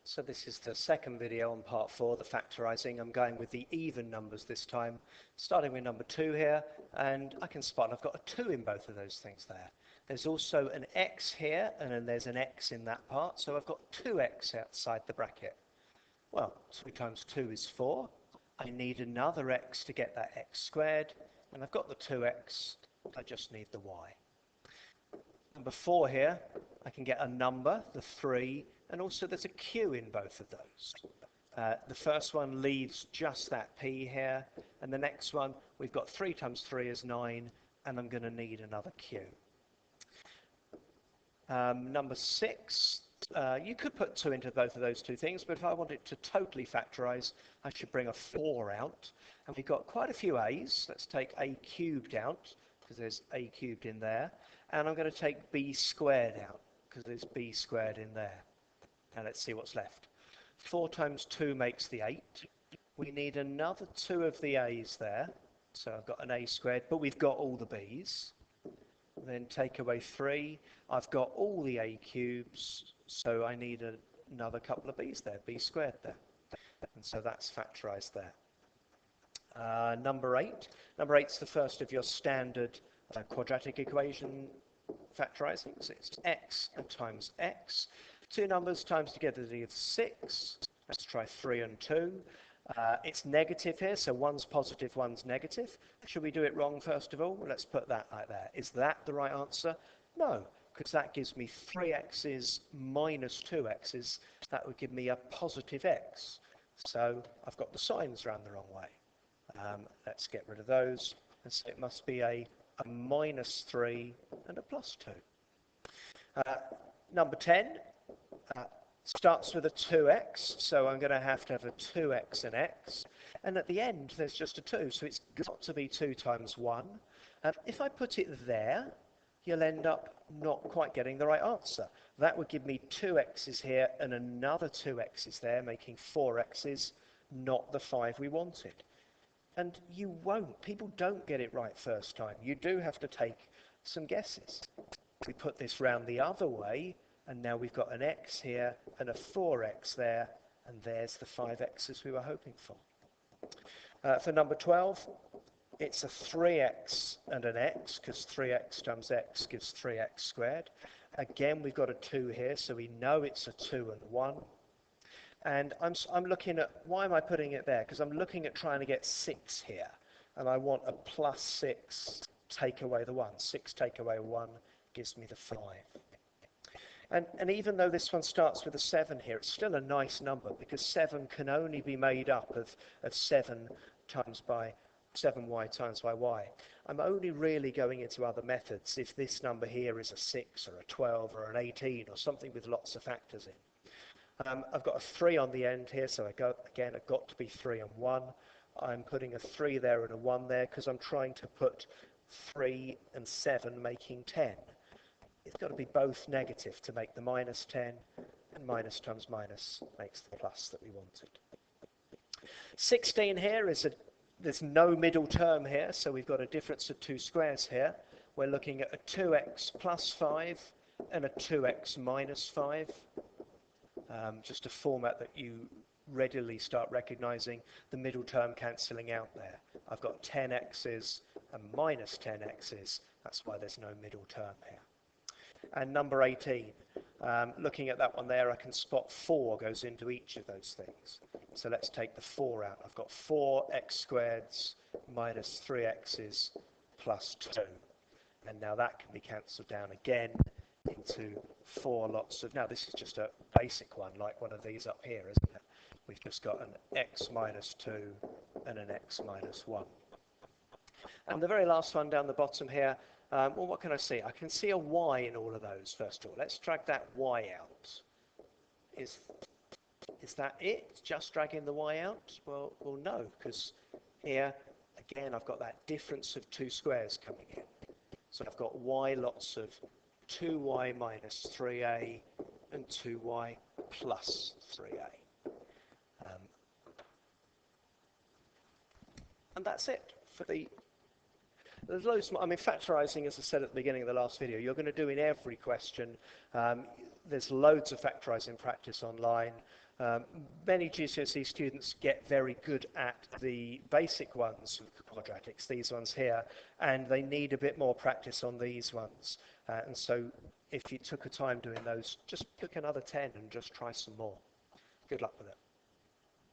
So this is the second video on part 4, the factorising. I'm going with the even numbers this time, starting with number 2 here, and I can spot I've got a 2 in both of those things there. There's also an x here, and then there's an x in that part, so I've got 2x outside the bracket. Well, 2 times 2 is 4. I need another x to get that x squared, and I've got the 2x, I just need the y. Number 4 here, I can get a number, the 3, and also there's a q in both of those. The first one leaves just that p here, and the next one, we've got 3 times 3 is 9, and I'm going to need another q. Number 6, you could put 2 into both of those two things, but if I want it to totally factorise, I should bring a 4 out. And we've got quite a few a's. Let's take a cubed out, because there's a cubed in there. And I'm going to take b squared out, because there's b squared in there. And let's see what's left. 4 times 2 makes the 8. We need another 2 of the a's there. So I've got an a squared, but we've got all the b's. Then take away 3. I've got all the a cubes, so I need another couple of b's there, b squared there. And so that's factorised there. Number 8. Number 8 is the first of your standard quadratic equation factorising. So it's x and times x. 2 numbers times together gives 6. Let's try 3 and 2. It's negative here, so one's positive, one's negative. Should we do it wrong first of all? Well, let's put that like there. Is that the right answer? No, because that gives me 3x's minus 2x's. That would give me a positive x. So I've got the signs round the wrong way. Let's get rid of those. And so it must be a minus 3 and a plus 2. Number 10 starts with a 2x, so I'm going to have a 2x and x. And at the end, there's just a 2, so it's got to be 2 times 1. If I put it there, you'll end up not quite getting the right answer. That would give me 2x's here and another 2x's there, making 4x's, not the 5 we wanted. And you won't. People don't get it right first time. You do have to take some guesses. We put this round the other way, and now we've got an x here and a 4x there, and there's the 5x's we were hoping for. For number 12, it's a 3x and an x, because 3x times x gives 3x squared. Again, we've got a 2 here, so we know it's a 2 and 1. And I'm looking at, why am I putting it there? Because I'm looking at trying to get 6 here. And I want a plus 6, take away the 1. 6 take away 1 gives me the 5. And even though this one starts with a 7 here, it's still a nice number, because 7 can only be made up of 7y times by y. I'm only really going into other methods if this number here is a 6 or a 12 or an 18 or something with lots of factors in. I've got a 3 on the end here, so I've got to be 3 and 1. I'm putting a 3 there and a 1 there because I'm trying to put 3 and 7 making 10. It's got to be both negative to make the minus 10, and minus times minus makes the plus that we wanted. 16 here there's no middle term here, so we've got a difference of 2 squares here. We're looking at a 2x plus 5 and a 2x minus 5. Just a format that you readily start recognizing the middle term cancelling out there. I've got 10x's and minus 10x's. That's why there's no middle term here. And number 18, looking at that one there, I can spot 4 goes into each of those things. So let's take the 4 out. I've got 4x squareds minus 3x's plus 2. And now that can be cancelled down again into 4 lots of, now this is just a basic one, like one of these up here, isn't it? We've just got an x minus 2 and an x minus 1. And the very last one down the bottom here, well, what can I see? I can see a y in all of those, first of all. Let's drag that y out. Is that it? Just dragging the y out? Well, no, because here, again, I've got that difference of 2 squares coming in. So I've got y lots of 2y minus 3a and 2y plus 3a. And that's it for the... There's loads more. I mean, factorising, as I said at the beginning of the last video, you're going to do in every question. there's loads of factorising practice online. Many GCSE students get very good at the basic ones, quadratics, these ones here, and they need a bit more practice on these ones. And so if you took a time doing those, just pick another 10 and just try some more. Good luck with it.